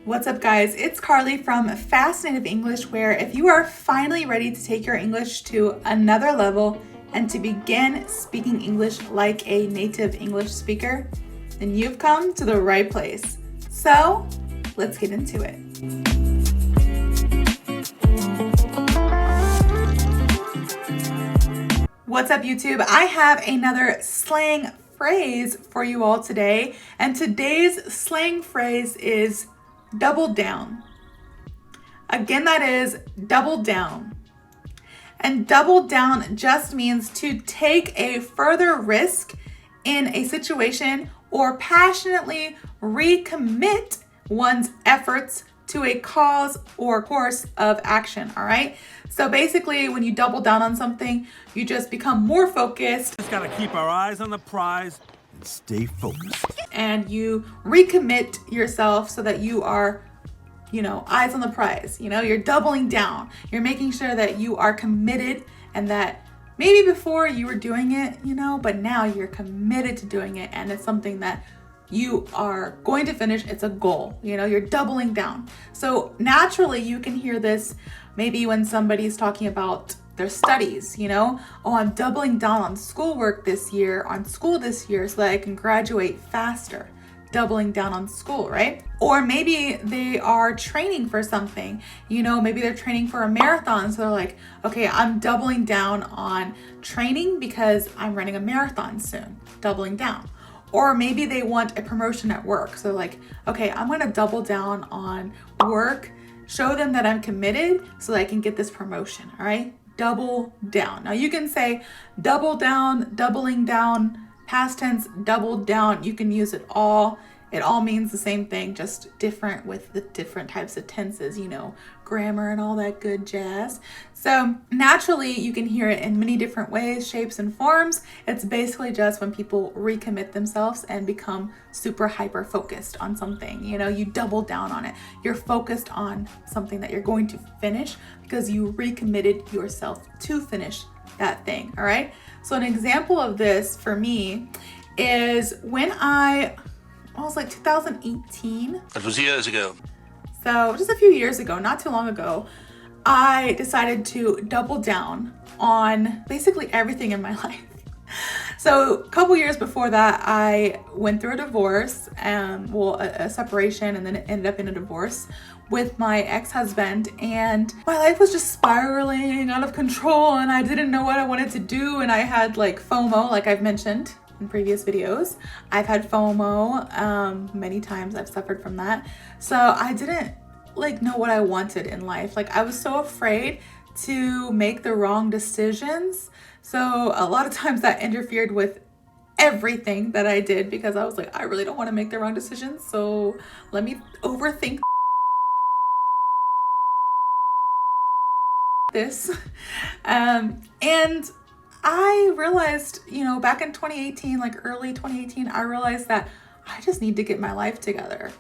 What's up, guys? It's Carly from FasciNATIVE English, where if you are finally ready to take your English to another level and to begin speaking English like a native English speaker, then you've come to the right place. So let's get into it. What's up, YouTube? I have another slang phrase for you all today, and today's slang phrase is double down. Again, that is double down. And double down just means to take a further risk in a situation or passionately recommit one's efforts to a cause or course of action, all right? So basically, when you double down on something, you just become more focused. Just gotta keep our eyes on the prize and stay focused. And you recommit yourself so that you are, eyes on the prize. You're doubling down. You're making sure that you are committed and that maybe before you were doing it, but now you're committed to doing it and it's something that you are going to finish. It's a goal, you're doubling down. So naturally you can hear this maybe when somebody's talking about their studies, oh, I'm doubling down on schoolwork this year, on school this year so that I can graduate faster. Doubling down on school, right? Or maybe they are training for something, maybe they're training for a marathon. So they're like, okay, I'm doubling down on training because I'm running a marathon soon, doubling down. Or maybe they want a promotion at work. So like, okay, I'm gonna double down on work, show them that I'm committed so that I can get this promotion, all right? Double down. Now you can say double down, doubling down, past tense, double down. You can use it all. It all means the same thing, just different with the different types of tenses, grammar and all that good jazz. So naturally, you can hear it in many different ways, shapes, and forms. It's basically just when people recommit themselves and become super hyper focused on something. You double down on it. You're focused on something that you're going to finish because you recommitted yourself to finish that thing, all right? So an example of this for me is when I was like 2018. That was years ago. So just a few years ago, not too long ago, I decided to double down on basically everything in my life. So a couple years before that, I went through a divorce, a separation, and then it ended up in a divorce with my ex-husband, and my life was just spiraling out of control and I didn't know what I wanted to do, and I had like FOMO, like I've mentioned in previous videos. I've had FOMO many times. I've suffered from that. So I didn't know what I wanted in life. I was so afraid to make the wrong decisions. So a lot of times that interfered with everything that I did because I was like, I really don't want to make the wrong decisions. So let me overthink this. And I realized, back in 2018, early 2018, I realized that I just need to get my life together.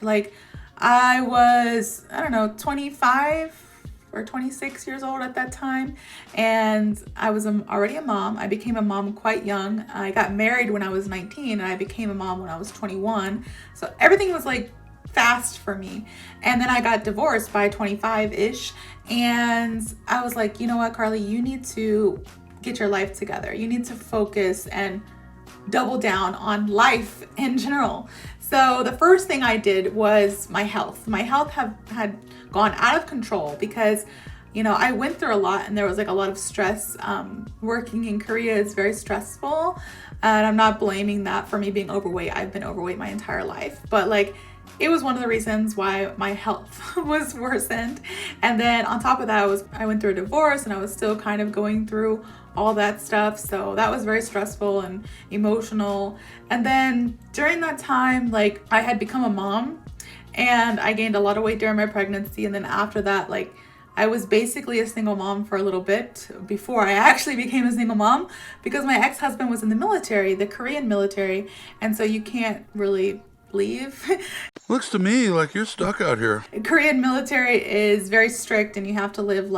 I was, 25 or 26 years old at that time. And I was already a mom. I became a mom quite young. I got married when I was 19 and I became a mom when I was 21. So everything was fast for me. And then I got divorced by 25-ish. And I was like, you know what, Carly, you need to get your life together. You need to focus and double down on life in general. So the first thing I did was my health. My health had gone out of control because, I went through a lot and there was a lot of stress. Working in Korea is very stressful, and I'm not blaming that for me being overweight. I've been overweight my entire life, but it was one of the reasons why my health was worsened. And then on top of that, I went through a divorce and I was still kind of going through all that stuff. So that was very stressful and emotional. And then during that time, I had become a mom and I gained a lot of weight during my pregnancy. And then after that, I was basically a single mom for a little bit before I actually became a single mom because my ex-husband was in the military, the Korean military. And so you can't really leave. Looks to me like you're stuck out here. Korean military is very strict and you have to live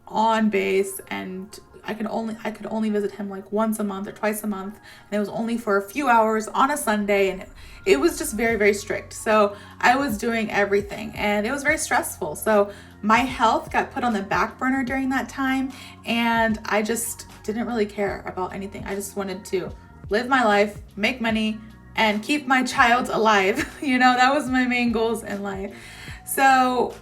on base and I could only visit him like once a month or twice a month, and it was only for a few hours on a Sunday, and it was just very, very strict. So I was doing everything, and it was very stressful. So my health got put on the back burner during that time, and I just didn't really care about anything. I just wanted to live my life, make money, and keep my child alive. You know, that was my main goals in life. So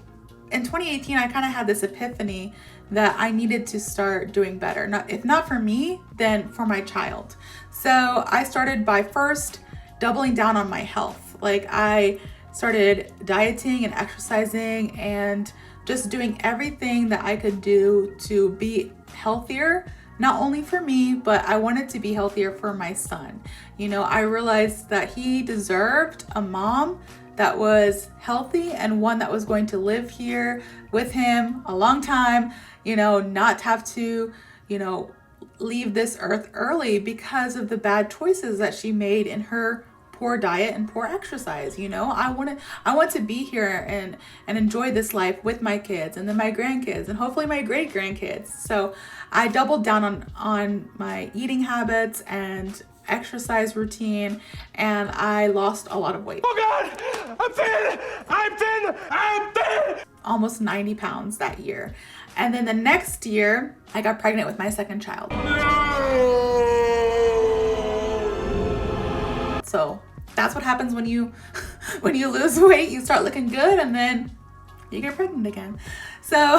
in 2018, I kind of had this epiphany that I needed to start doing better. If not for me, then for my child. So I started by first doubling down on my health. Like I started dieting and exercising and just doing everything that I could do to be healthier, not only for me, but I wanted to be healthier for my son. You know, I realized that he deserved a mom that was healthy and one that was going to live here with him a long time, you know, not have to, you know, leave this earth early because of the bad choices that she made in her poor diet and poor exercise. You know, I want to be here and enjoy this life with my kids and then my grandkids and hopefully my great grandkids. So I doubled down on my eating habits and exercise routine, and I lost a lot of weight. Oh God, I'm thin. Almost 90 pounds that year. And then the next year, I got pregnant with my second child. So that's what happens when you lose weight. You start looking good and then you get pregnant again. So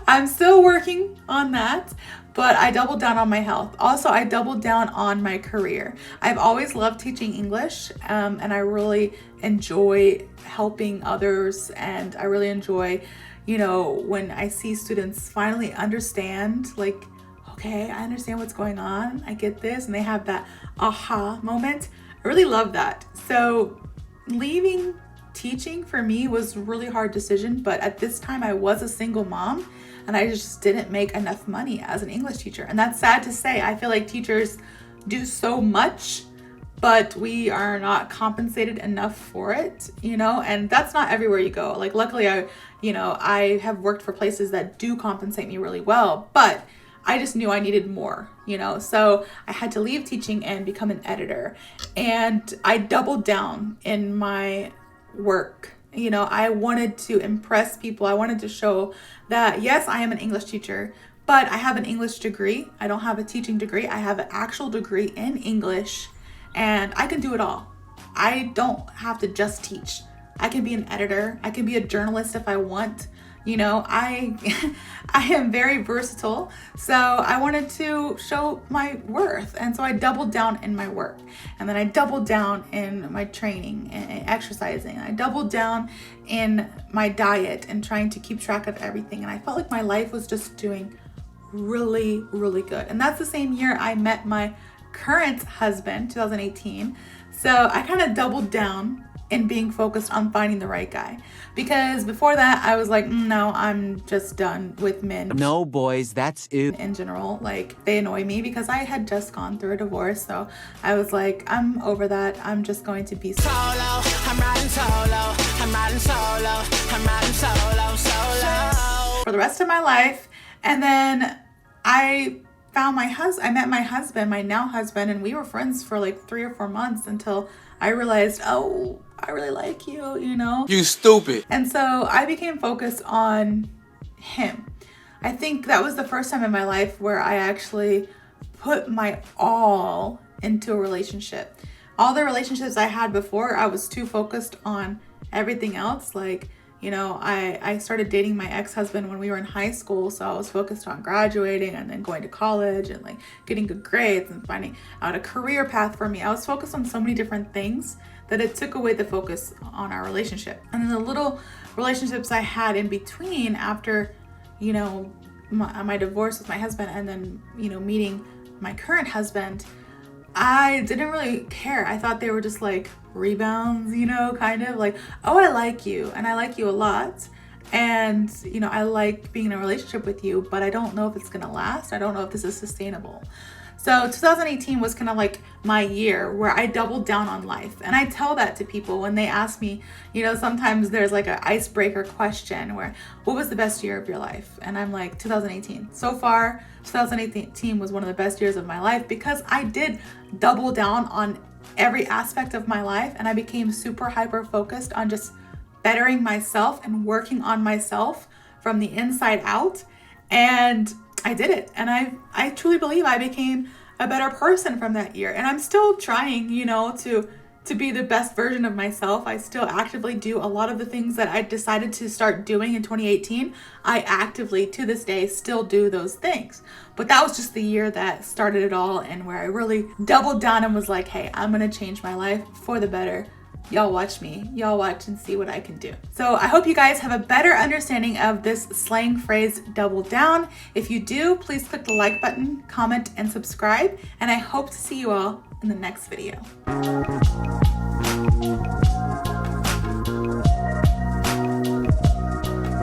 I'm still working on that, but I doubled down on my health. Also, I doubled down on my career. I've always loved teaching English, and I really enjoy helping others, and I really enjoy, you know, when I see students finally understand, like, okay, I understand what's going on. I get this, and they have that aha moment. I really love that. So leaving teaching for me was a really hard decision, but at this time I was a single mom and I just didn't make enough money as an English teacher. And that's sad to say. I feel like teachers do so much, but we are not compensated enough for it, you know, and that's not everywhere you go. Like luckily I have worked for places that do compensate me really well, but I just knew I needed more, you know, so I had to leave teaching and become an editor. And I doubled down in my work. You know, I wanted to impress people. I wanted to show that, yes, I am an English teacher, but I have an English degree. I don't have a teaching degree. I have an actual degree in English, and I can do it all. I don't have to just teach. I can be an editor. I can be a journalist if I want. You know, I am very versatile, so I wanted to show my worth, and so I doubled down in my work, and then I doubled down in my training and exercising. I doubled down in my diet and trying to keep track of everything, and I felt like my life was just doing really, really good. And that's the same year I met my current husband, 2018, so I kind of doubled down in being focused on finding the right guy. Because before that, I was like, no, I'm just done with men. No, boys, that's it. In general, like they annoy me because I had just gone through a divorce. So I was like, I'm over that. I'm just going to be solo. I'm riding solo. I'm riding solo. I'm riding solo. For the rest of my life. And then I met my husband, my now husband, and we were friends for like 3 or 4 months until I realized, oh, I really like you, you know? You stupid. And so I became focused on him. I think that was the first time in my life where I actually put my all into a relationship. All the relationships I had before, I was too focused on everything else. Like, you know, I started dating my ex-husband when we were in high school, so I was focused on graduating and then going to college and like getting good grades and finding out a career path for me. I was focused on so many different things that it took away the focus on our relationship. And then the little relationships I had in between after, you know, my divorce with my husband and then, you know, meeting my current husband, I didn't really care. I thought they were just like rebounds, you know, kind of like, oh, I like you and I like you a lot. And, you know, I like being in a relationship with you, but I don't know if it's going to last. I don't know if this is sustainable. So 2018 was kind of like my year where I doubled down on life. And I tell that to people when they ask me, you know, sometimes there's like an icebreaker question where, what was the best year of your life? And I'm like, 2018. So far, 2018 was one of the best years of my life because I did double down on every aspect of my life, and I became super hyper focused on just bettering myself and working on myself from the inside out. And I did it. And I truly believe I became a better person from that year. And I'm still trying, you know, to be the best version of myself. I still actively do a lot of the things that I decided to start doing in 2018. I actively, to this day, still do those things. But that was just the year that started it all, and where I really doubled down and was like, hey, I'm going to change my life for the better. Y'all watch me. Y'all watch and see what I can do. So I hope you guys have a better understanding of this slang phrase, double down. If you do, please click the like button, comment, and subscribe. And I hope to see you all in the next video.